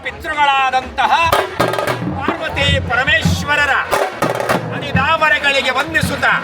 ಪಿತೃಗಳಾದಂತಹ ಪಾರ್ವತಿ ಪರಮೇಶ್ವರರ ಅನಿದಾವರೆಗಳಿಗೆ ವಂದಿಸುತ್ತಾ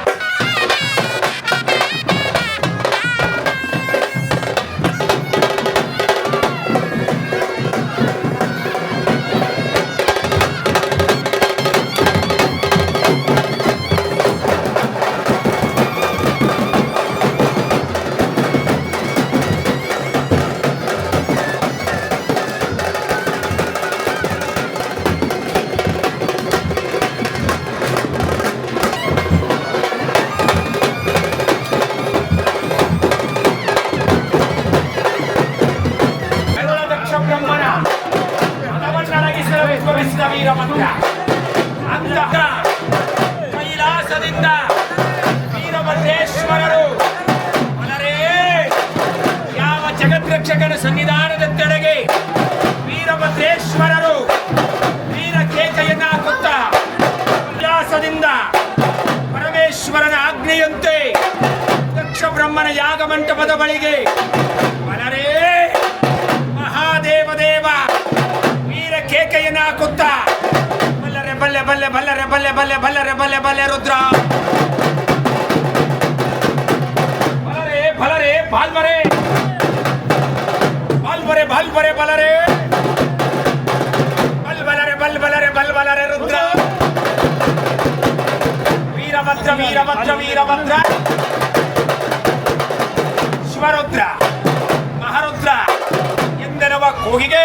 ವೀರಭದ್ರ ಅಂತಹ ಕೈಲಾಸದಿಂದ ವೀರಭದ್ರೇಶ್ವರರು ಅಲರೇ ಯಾವ ಜಗದ್ರಕ್ಷಕನ ಸನ್ನಿಧಾನದೆಡೆಗೆ ವೀರಭದ್ರೇಶ್ವರರು ವೀರ ಕೇಕೆಯನ್ನ ಹಾಕುತ್ತ ಕೈಲಾಸದಿಂದ ಪರಮೇಶ್ವರನ ಆಜ್ಞೆಯಂತೆ ದಕ್ಷ ಬ್ರಹ್ಮನ ಯಾಗ ಮಂಟಪದ ಬಳಿಗೆ ಅಲರೇ ಮಹಾದೇವದೇವ ಕೇಕೆಯನ್ನು ಹಾಕುತ್ತ ಬಲ್ಲರೆ ಬಲ್ಲೆ ಬಲ್ಲೆ ಬಲ್ಲರೆ ಬಲ್ಲೆ ಬಲ್ಲೆ ಬಲ್ಲರೆ ಬಲ್ಲೆ ಬಲ್ಲೆ ರುದ್ರ ಬಲರೆ ಬಲರೆ ಬಾಲ್ವರೆ ಬಾಲ್ವರೆ ಬಾಲ್ವರೆ ಬಲರೆ ಬಲ್ ಬಲರೆ ಬಲ್ ಬಲರೆ ಬಲ್ ಬಲರೆ ರುದ್ರ ವೀರಭದ್ರ ವೀರಭದ್ರ ವೀರಭದ್ರ ಶಿವರುದ್ರ ಮಹಾರುದ್ರ ಎಂದೆನವ ಕೂಗಿಗೆ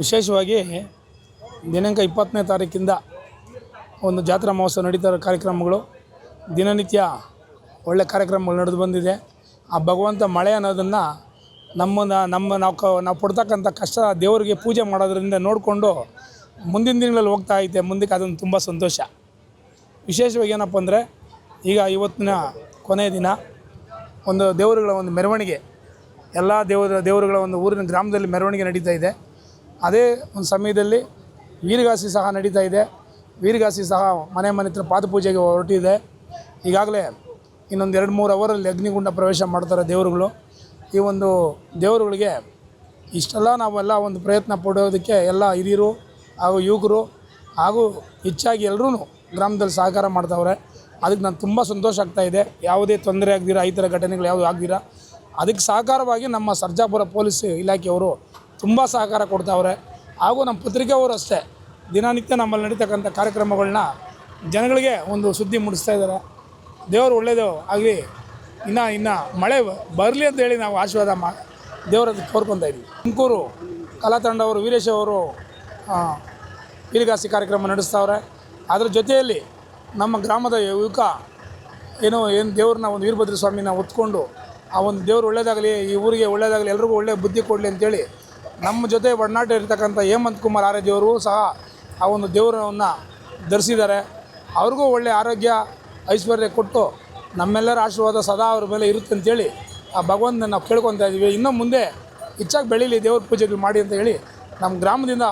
ವಿಶೇಷವಾಗಿ ದಿನಾಂಕ 20ನೇ ತಾರೀಕಿಂದ ಒಂದು ಜಾತ್ರಾ ಮಹೋತ್ಸವ ನಡೀತಾ ಇರೋ ಕಾರ್ಯಕ್ರಮಗಳು ದಿನನಿತ್ಯ ಒಳ್ಳೆ ಕಾರ್ಯಕ್ರಮಗಳು ನಡೆದು ಬಂದಿದೆ. ಆ ಭಗವಂತ ಮಳೆ ಅನ್ನೋದನ್ನು ನಾವು ಪಡ್ತಕ್ಕಂಥ ಕಷ್ಟ ದೇವರಿಗೆ ಪೂಜೆ ಮಾಡೋದ್ರಿಂದ ನೋಡಿಕೊಂಡು ಮುಂದಿನ ದಿನಗಳಲ್ಲಿ ಹೋಗ್ತಾ ಐತೆ ಮುಂದಕ್ಕೆ. ಅದೊಂದು ತುಂಬ ಸಂತೋಷ. ವಿಶೇಷವಾಗಿ ಏನಪ್ಪ ಅಂದರೆ ಈಗ ಇವತ್ತಿನ ಕೊನೆಯ ದಿನ ಒಂದು ದೇವರುಗಳ ಒಂದು ಮೆರವಣಿಗೆ, ಎಲ್ಲ ದೇವರುಗಳ ಒಂದು ಊರಿನ ಗ್ರಾಮದಲ್ಲಿ ಮೆರವಣಿಗೆ ನಡೀತಾ ಇದೆ. ಅದೇ ಒಂದು ಸಮಯದಲ್ಲಿ ವೀರಗಾಸಿ ಸಹ ನಡೀತಾ ಇದೆ. ವೀರಗಾಸಿ ಸಹ ಮನೆ ಹತ್ರ ಪಾದಪೂಜೆಗೆ ಹೊರಟಿದೆ. ಈಗಾಗಲೇ ಇನ್ನೊಂದು 2-3 ಅವರಲ್ಲಿ ಅಗ್ನಿಗುಂಡ ಪ್ರವೇಶ ಮಾಡ್ತಾರೆ ದೇವರುಗಳು. ಈ ಒಂದು ದೇವರುಗಳಿಗೆ ಇಷ್ಟೆಲ್ಲ ನಾವೆಲ್ಲ ಒಂದು ಪ್ರಯತ್ನ ಪಡೋದಕ್ಕೆ ಎಲ್ಲ ಹಿರಿಯರು ಹಾಗೂ ಯುವಕರು ಹಾಗೂ ಹೆಚ್ಚಾಗಿ ಎಲ್ಲರೂ ಗ್ರಾಮದಲ್ಲಿ ಸಹಕಾರ ಮಾಡ್ತಾವ್ರೆ. ಅದಕ್ಕೆ ನಾನು ತುಂಬ ಸಂತೋಷ ಆಗ್ತಾಯಿದೆ. ಯಾವುದೇ ತೊಂದರೆ ಆಗದಿರ, ಈ ಥರ ಘಟನೆಗಳು ಯಾವುದು ಆಗದಿರ ಅದಕ್ಕೆ ಸಹಕಾರವಾಗಿ ನಮ್ಮ ಸರ್ಜಾಪುರ ಪೊಲೀಸ್ ಇಲಾಖೆಯವರು ತುಂಬ ಸಹಕಾರ ಕೊಡ್ತಾವ್ರೆ. ಹಾಗೂ ನಮ್ಮ ಪತ್ರಿಕೆಯವರು ಅಷ್ಟೇ ದಿನನಿತ್ಯ ನಮ್ಮಲ್ಲಿ ನಡೀತಕ್ಕಂಥ ಕಾರ್ಯಕ್ರಮಗಳನ್ನ ಜನಗಳಿಗೆ ಒಂದು ಸುದ್ದಿ ಮೂಡಿಸ್ತಾ ಇದ್ದಾರೆ. ದೇವರು ಒಳ್ಳೆಯದು ಆಗಲಿ, ಇನ್ನು ಮಳೆ ಬರಲಿ ಅಂತೇಳಿ ನಾವು ಆಶೀರ್ವಾದ ದೇವರದ್ದು ಕೋರ್ಕೊತಾ ಇದ್ವಿ. ತುಮಕೂರು ಕಲಾತಂಡವರು ವೀರೇಶ್ ಅವರು ವೀರಗಾಸಿ ನಡೆಸ್ತಾವ್ರೆ. ಅದ್ರ ಜೊತೆಯಲ್ಲಿ ನಮ್ಮ ಗ್ರಾಮದ ಯುವಕ ಏನು ದೇವ್ರನ್ನ ಒಂದು ವೀರಭದ್ರ ಸ್ವಾಮಿನ ಹೊತ್ಕೊಂಡು ಆ ಒಂದು ದೇವರು ಒಳ್ಳೆಯದಾಗಲಿ, ಈ ಊರಿಗೆ ಒಳ್ಳೆಯದಾಗಲಿ, ಎಲ್ರಿಗೂ ಒಳ್ಳೆಯ ಬುದ್ಧಿ ಕೊಡಲಿ ಅಂತೇಳಿ ನಮ್ಮ ಜೊತೆ ಒಡನಾಟ ಇರ್ತಕ್ಕಂಥ ಹೇಮಂತ್ ಕುಮಾರ್ ಆರಾಧ್ಯವರು ಸಹ ಆ ಒಂದು ದೇವರನ್ನು ಧರಿಸಿದ್ದಾರೆ. ಅವ್ರಿಗೂ ಒಳ್ಳೆಯ ಆರೋಗ್ಯ ಐಶ್ವರ್ಯ ಕೊಟ್ಟು ನಮ್ಮೆಲ್ಲರ ಆಶೀರ್ವಾದ ಸದಾ ಅವ್ರ ಮೇಲೆ ಇರುತ್ತೆ ಅಂತೇಳಿ ಆ ಭಗವಂತನ ನಾವು ಕೇಳ್ಕೊತಾ ಇದ್ದೀವಿ. ಇನ್ನೂ ಮುಂದೆ ಹೆಚ್ಚಾಗಿ ಬೆಳೀಲಿ ದೇವ್ರ ಪೂಜೆಗಳು ಮಾಡಿ ಅಂತ ಹೇಳಿ ನಮ್ಮ ಗ್ರಾಮದಿಂದ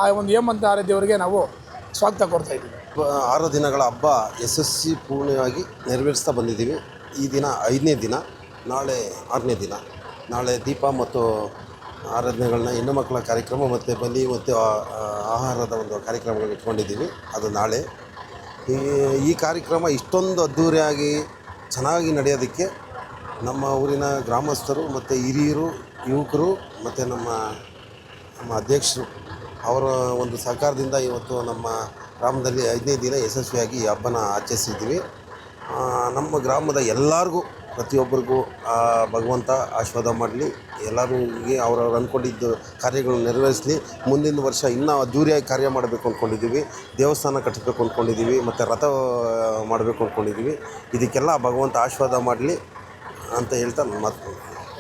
ಆ ಒಂದು ಹೇಮಂತ ಆರಾಧ್ಯವರಿಗೆ ನಾವು ಸ್ವಾಗತ ಕೊಡ್ತಾಯಿದ್ದೀವಿ. 6 ದಿನಗಳ ಹಬ್ಬ ಯಶಸ್ವಿ ಪೂರ್ಣವಾಗಿ ನೆರವೇರಿಸ್ತಾ ಬಂದಿದ್ದೀವಿ. ಈ ದಿನ 5ನೇ ದಿನ, ನಾಳೆ 6ನೇ ದಿನ. ನಾಳೆ ದೀಪ ಮತ್ತು ಆರಾಧನೆಗಳನ್ನ ಹೆಣ್ಣು ಮಕ್ಕಳ ಕಾರ್ಯಕ್ರಮ ಮತ್ತು ಬಲಿ ಮತ್ತು ಆಹಾರದ ಒಂದು ಕಾರ್ಯಕ್ರಮಗಳನ್ನ ಇಟ್ಕೊಂಡಿದ್ದೀವಿ. ಅದು ನಾಳೆ. ಈ ಕಾರ್ಯಕ್ರಮ ಇಷ್ಟೊಂದು ಅದ್ಧೂರಿಯಾಗಿ ಚೆನ್ನಾಗಿ ನಡೆಯೋದಕ್ಕೆ ನಮ್ಮ ಊರಿನ ಗ್ರಾಮಸ್ಥರು ಮತ್ತು ಹಿರಿಯರು, ಯುವಕರು ಮತ್ತು ನಮ್ಮ ಅಧ್ಯಕ್ಷರು ಅವರ ಒಂದು ಸಹಕಾರದಿಂದ ಇವತ್ತು ನಮ್ಮ ಗ್ರಾಮದಲ್ಲಿ 5ನೇ ದಿನ ಯಶಸ್ವಿಯಾಗಿ ಈ ಹಬ್ಬನ ಆಚರಿಸಿದ್ದೀವಿ. ನಮ್ಮ ಗ್ರಾಮದ ಎಲ್ಲರಿಗೂ ಪ್ರತಿಯೊಬ್ಬರಿಗೂ ಆ ಭಗವಂತ ಆಶೀರ್ವಾದ ಮಾಡಲಿ. ಎಲ್ಲರಿಗೆ ಅವ್ರವ್ರು ಅಂದ್ಕೊಂಡಿದ್ದು ಕಾರ್ಯಗಳು ನೆರವೇರಿಸಲಿ. ಮುಂದಿನ ವರ್ಷ ಇನ್ನೂ ಅದ್ದೂರಿಯಾಗಿ ಕಾರ್ಯ ಮಾಡಬೇಕು ಅಂದ್ಕೊಂಡಿದ್ದೀವಿ. ದೇವಸ್ಥಾನ ಕಟ್ಟಬೇಕು ಅಂದ್ಕೊಂಡಿದ್ದೀವಿ ಮತ್ತು ರಥ ಮಾಡಬೇಕು ಅಂದ್ಕೊಂಡಿದ್ದೀವಿ. ಇದಕ್ಕೆಲ್ಲ ಭಗವಂತ ಆಶೀರ್ವಾದ ಮಾಡಲಿ ಅಂತ ಹೇಳ್ತಾ ನನ್ನ ಮಾತು